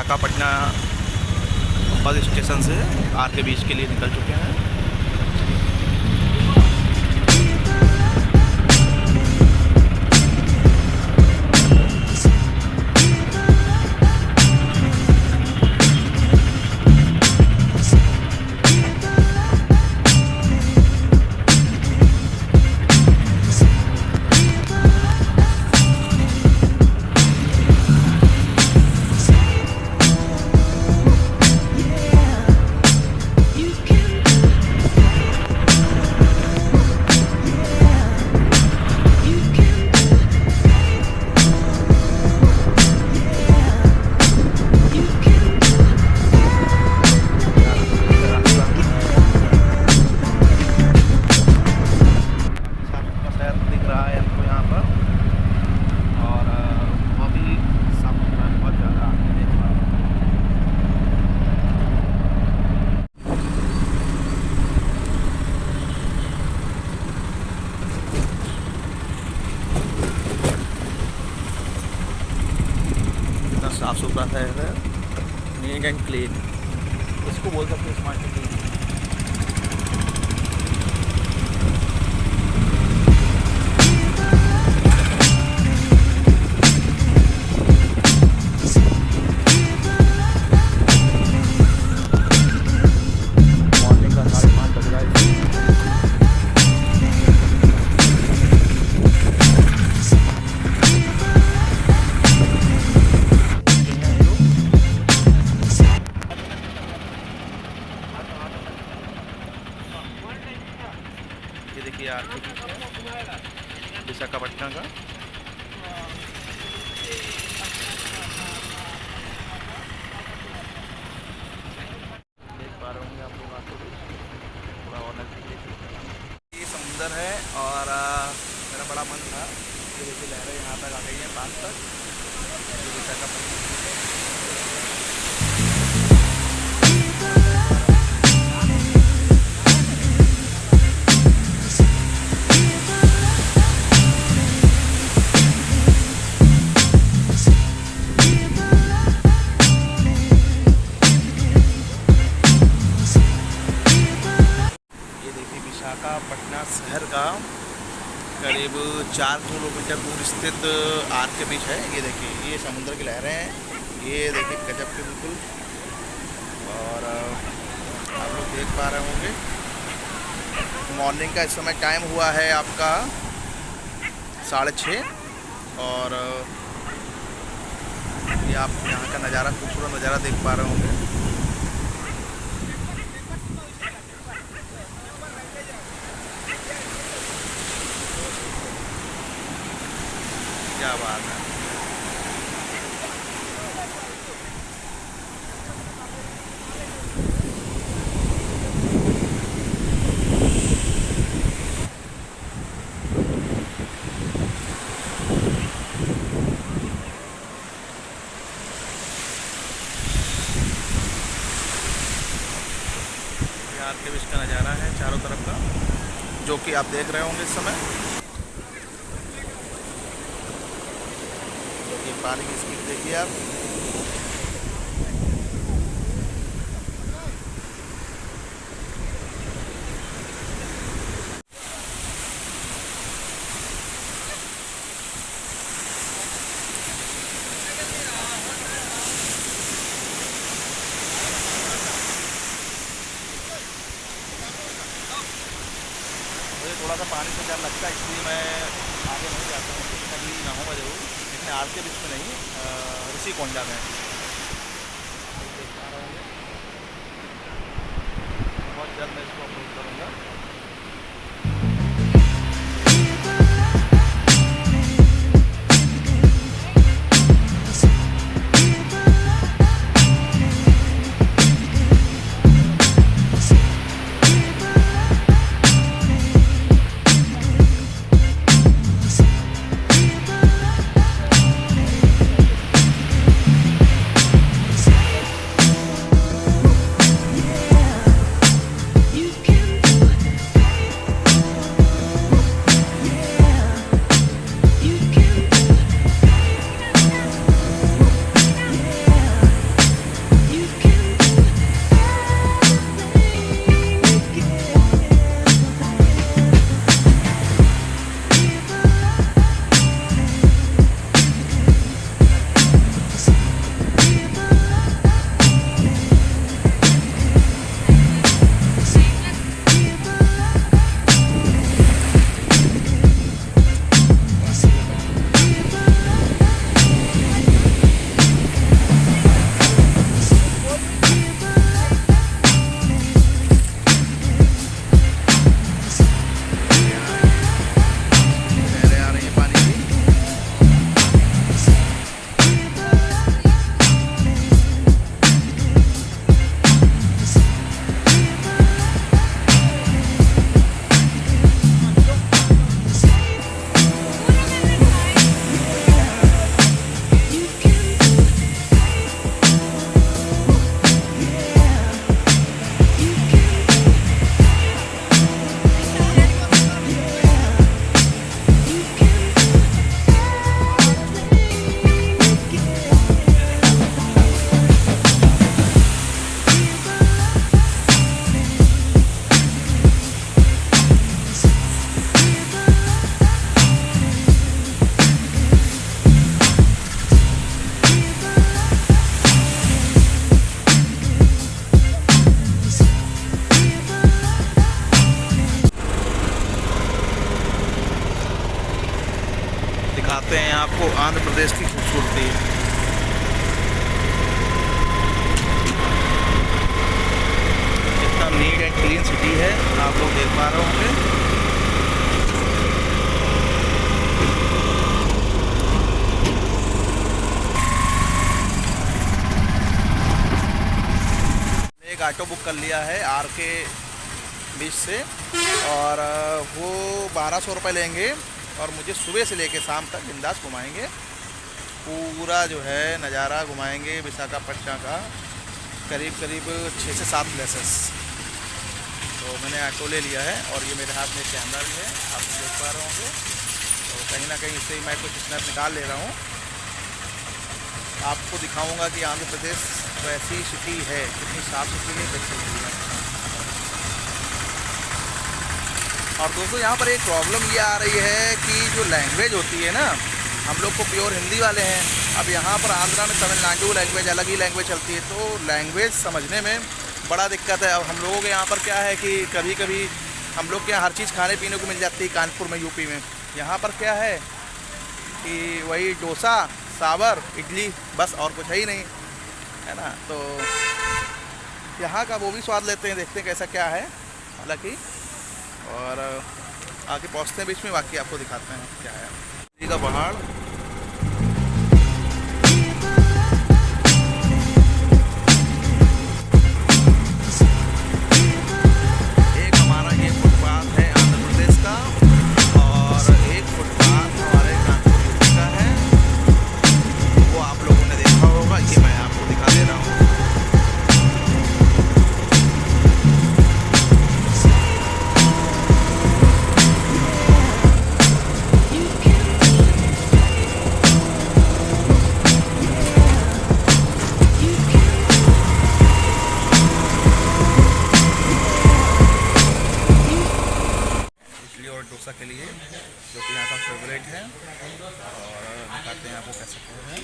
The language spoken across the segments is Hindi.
विशाखापट्टनम बस स्टेशन से आर के बीच के लिए निकल चुके हैं। साफ सुथरा है, नीट एंड क्लीन, इसको बोल सकते हैं स्मार्ट सिटी। ये देखिए विशाखापट्टनम का देख पा रहे होंगे आप लोग, आपको थोड़ा और नजदीक ये समुंदर है। और मेरा बड़ा मन था, ये देखिए लहरें यहाँ तक आ गई हैं, पास तक विशाखापट्टनम। विशाखापट्टनम शहर का करीब 4 किलोमीटर दूर स्थित आर के बीच है। ये देखिए, ये समुद्र की लहरें हैं, ये देखिए गजब के बिल्कुल। और आप लोग देख पा रहे होंगे, मॉर्निंग का इस समय टाइम हुआ है आपका 6:30। और ये आप यहाँ का नज़ारा, खूबसूरत नज़ारा देख पा रहे होंगे। क्या बात है। आर के बीच का नज़ारा है चारों तरफ का, जो कि आप देख रहे होंगे इस समय। पानी की स्पीड देखिए आप। मुझे थोड़ा सा पानी से डर लगता है, इसलिए मैं आगे नहीं जाता हूँ। कभी नहाऊंगा जरूर, लेकिन आर के बीच में नहीं, ऋषिकोंडा में। बहुत जल्द मैं इसको अपलोड करूँगा। दिखाते हैं आपको आंध्र प्रदेश की खूबसूरती। कितना नीट एंड क्लीन सिटी है, आप लोग देख पा रहे होंगे। एक ऑटो बुक कर लिया है आर के बीच से, और वो 1200 रुपये लेंगे और मुझे सुबह से लेके शाम तक बिंदास घुमाएंगे। पूरा जो है नज़ारा घुमाएंगे विशाखापट्टनम का, करीब करीब 6 से 7 प्लेसेस। तो मैंने ऑटो ले लिया है और ये मेरे हाथ में कैमरा भी है, आप देख पा रहे होंगे। तो कहीं ना कहीं इससे मैं कुछ स्नैप निकाल ले रहा हूँ, आपको दिखाऊंगा कि आंध्र प्रदेश वैसी सिटी है, कितनी साफ़ सुथरी है, कैसी सिटी है। और दोस्तों यहाँ पर एक प्रॉब्लम ये आ रही है कि जो लैंग्वेज होती है ना, हम लोग को प्योर हिंदी वाले हैं, अब यहाँ पर आंध्रा में तमिलनाडु लैंग्वेज, अलग ही लैंग्वेज चलती है, तो लैंग्वेज समझने में बड़ा दिक्कत है। अब हम लोगों के यहाँ पर क्या है कि कभी कभी हम लोग के यहाँ हर चीज़ खाने पीने को मिल जाती है कानपुर में, यूपी में। यहाँ पर क्या है कि वही डोसा, सांभर, इडली, बस और कुछ है ही नहीं, है ना। तो यहाँ का वो भी स्वाद लेते हैं, देखते हैं कैसा क्या है हालांकि, और आगे पहुँचते हैं बीच में, बाकी आपको दिखाते हैं क्या है। दिल्ली का पहाड़, एक हमारा ये फुटपाथ है आंध्र प्रदेश का, और एक फुटपाथ हमारे कानपुर यूपी का है, वो आप लोगों ने देखा होगा, ये मैं आपको दिखा दे रहा हूँ। डोसा के लिए जो कि यहाँ का फेवरेट है, और दिखाते हैं आपको कैसे है।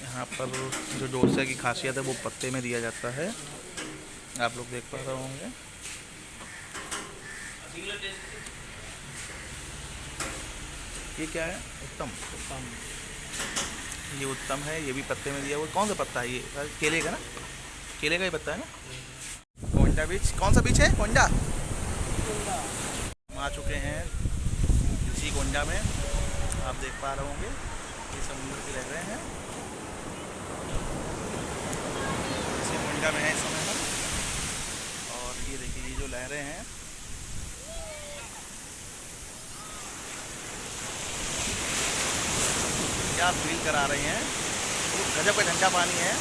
यहाँ पर जो डोसे की खासियत है वो पत्ते में दिया जाता है, आप लोग देख पा रहे होंगे। ये क्या है? उत्तम। ये उत्तम है, ये भी पत्ते में दिया हुआ। कौन सा पत्ता है ये? केले का ना, केले का ही पत्ता है ना। कोंडा बीच, कौन सा बीच है? कोंडा। आ चुके हैं इसी कोंडा में, आप देख पा रहे होंगे, ये समुद्र की लहरें हैं, इसी कोंडा में है इस समय हम। और ये देखिए, ये जो लहरें हैं, क्या फील करा रही हैं, तो गजब का ठंडा पानी है।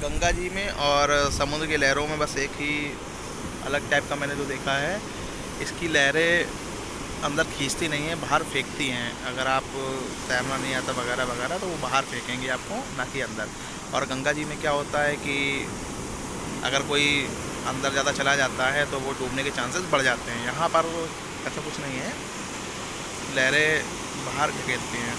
गंगा जी में और समुद्र की लहरों में बस एक ही अलग टाइप का मैंने जो देखा है, इसकी लहरें अंदर खींचती नहीं है, बाहर फेंकती हैं। अगर आप तैरना नहीं आता वगैरह वगैरह तो वो बाहर फेंकेंगे आपको, ना कि अंदर। और गंगा जी में क्या होता है कि अगर कोई अंदर ज़्यादा चला जाता है तो वो डूबने के चांसेस बढ़ जाते हैं। यहाँ पर ऐसा कुछ नहीं है, लहरें बाहर खींचती हैं।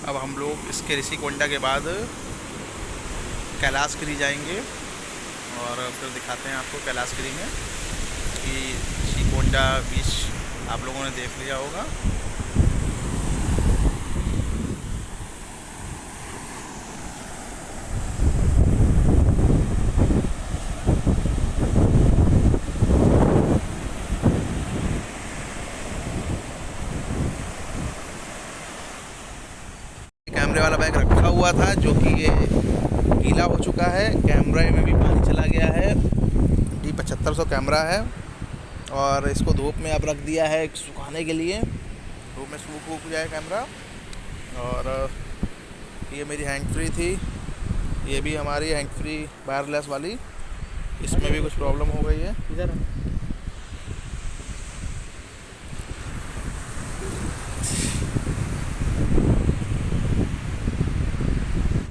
अब हम लोग इसके ऋषिकोंडा के बाद कैलाशगिरी जाएंगे और फिर दिखाते हैं आपको कैलाशगिरी में कि ऋषिकोंडा बीच आप लोगों ने देख लिया होगा। कैमरे वाला बैग रखा हुआ था जो कि ये गीला हो चुका है, कैमरे में भी पानी चला गया है। D7500 कैमरा है और इसको धूप में अब रख दिया है सुखाने के लिए, धूप में सूख जाए कैमरा। और ये मेरी हैंड फ्री थी, ये भी हमारी हैंड फ्री वायरलेस वाली, इसमें भी कुछ प्रॉब्लम हो गई है। इधर